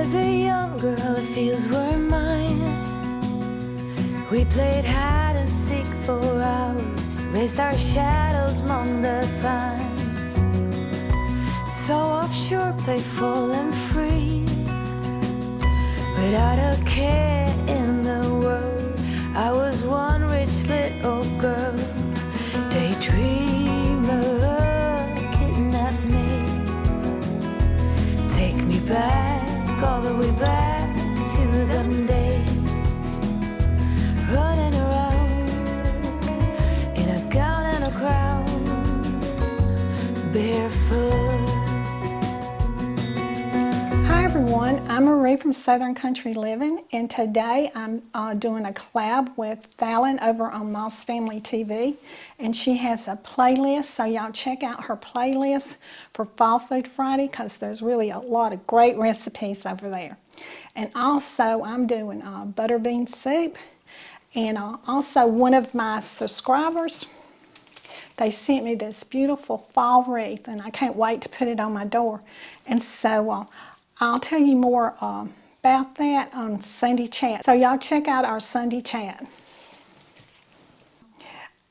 was a young girl, the fields were mine. We played hide and seek for hours, raised our shadows among the pines. So offshore, playful and free, without a care in the world. I was one rich little girl, daydreamer, kidnap me, take me back, all the way back to them days, running around in a gown and a crown, barefoot. Hi everyone, I'm Marie from Southern Country Living, and today I'm doing a collab with Fallon over on Moss Family TV, and she has a playlist, so y'all check out her playlist for Fall Food Friday because there's really a lot of great recipes over there. And also I'm doing butter bean soup, and also one of my subscribers, they sent me this beautiful fall wreath, and I can't wait to put it on my door. And so I'll tell you more about that on Sunday chat. So y'all check out our Sunday chat.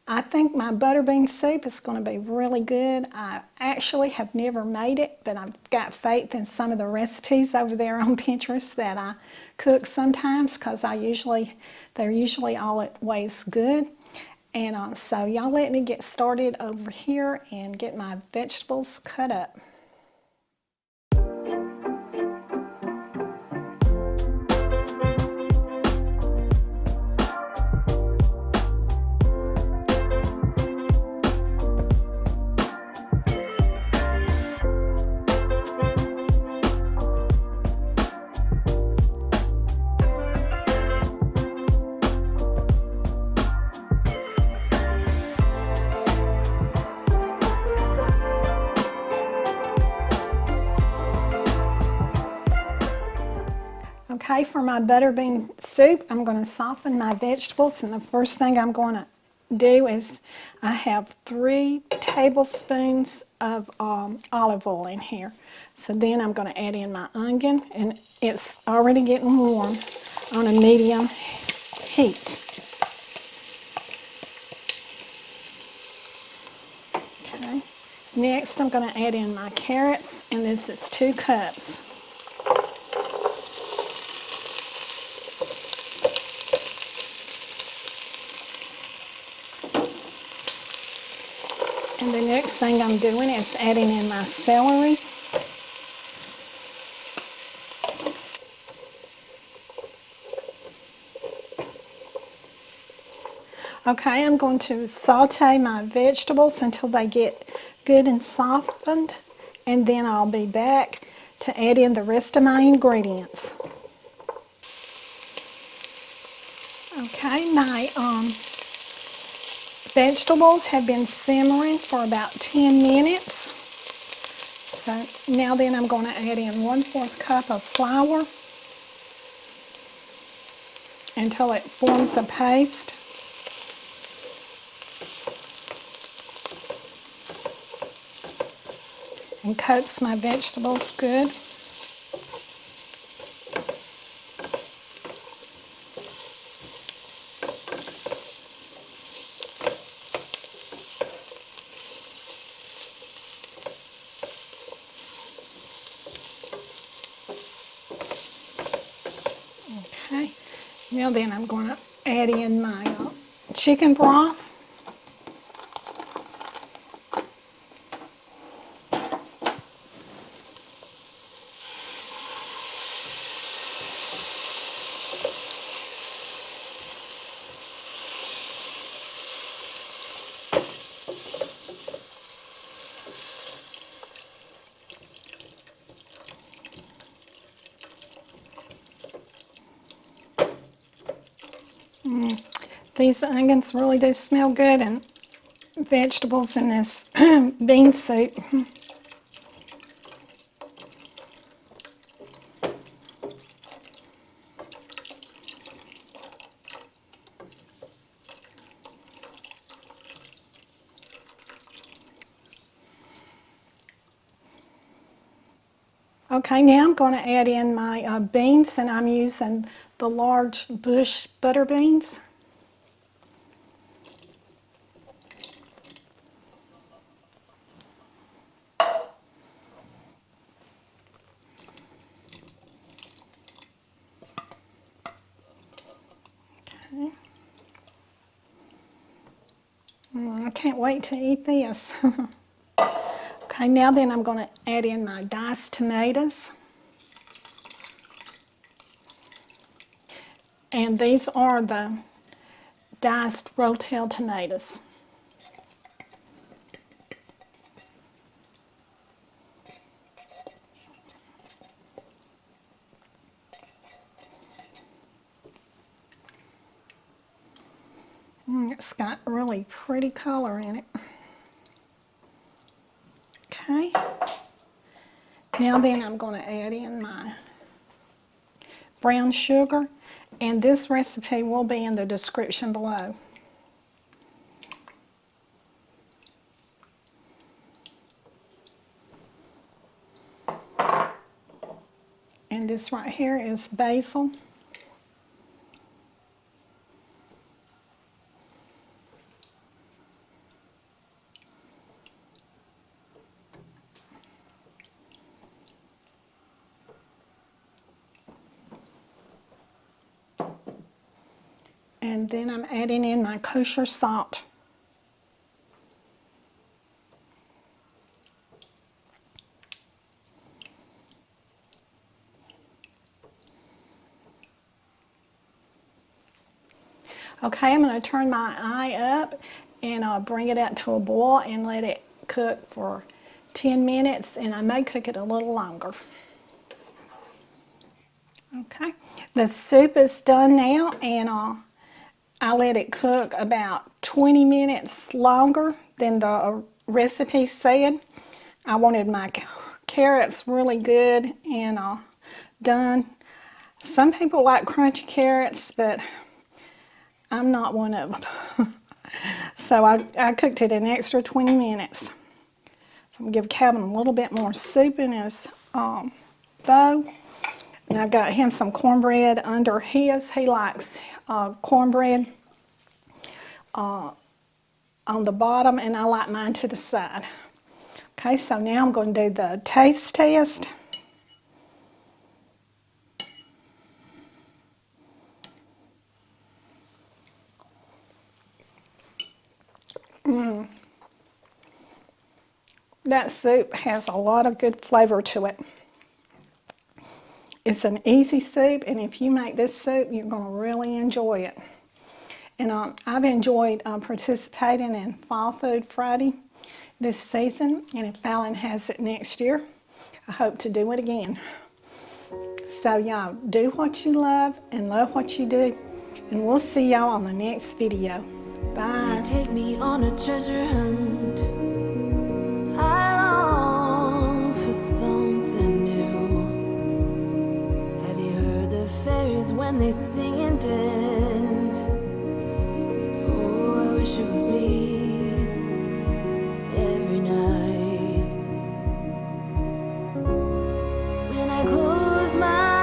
I think my butter bean soup is going to be really good. I actually have never made it, but I've got faith in some of the recipes over there on Pinterest that I cook sometimes because they're usually always good. And so y'all let me get started over here and get my vegetables cut up. Okay, for my butter bean soup, I'm going to soften my vegetables, and the first thing I'm going to do is I have 3 tablespoons of olive oil in here. So then I'm going to add in my onion, and it's already getting warm on a medium heat. Okay, next I'm going to add in my carrots, and this is 2 cups. And the next thing I'm doing is adding in my celery. Okay, I'm going to saute my vegetables until they get good and softened, and then I'll be back to add in the rest of my ingredients. Okay, my vegetables have been simmering for about 10 minutes. So now then I'm going to add in 1/4 cup of flour until it forms a paste. And coats my vegetables good. Okay, now then I'm going to add in my chicken broth. These onions really do smell good, and vegetables in this bean soup. Okay, now I'm going to add in my beans, and I'm using the large bush butter beans. Okay. I can't wait to eat this. Okay, now then I'm going to add in my diced tomatoes. And these are the diced Rotel tomatoes. It's got really pretty color in it. Okay. Now then I'm going to add in my brown sugar, and this recipe will be in the description below. And this right here is basil. And then I'm adding in my kosher salt. Okay, I'm going to turn my eye up and I'll bring it out to a boil and let it cook for 10 minutes, and I may cook it a little longer. Okay, the soup is done now, and I let it cook about 20 minutes longer than the recipe said. I wanted my carrots really good and done. Some people like crunchy carrots, but I'm not one of them. So I cooked it an extra 20 minutes. So I'm going to give Calvin a little bit more soup in his bowl. And I've got him some cornbread under his. He likes cornbread on the bottom, and I like mine to the side. Okay, so now I'm going to do the taste test. That soup has a lot of good flavor to it. It's an easy soup, and if you make this soup, you're going to really enjoy it. And I've enjoyed participating in Fall Food Friday this season, and if Fallon has it next year, I hope to do it again. So y'all, do what you love and love what you do, and we'll see y'all on the next video. Bye. So take me on a treasure hunt. I long for something new. Have you heard the fairies when they sing and dance? Oh, I wish it was me every night. When I close my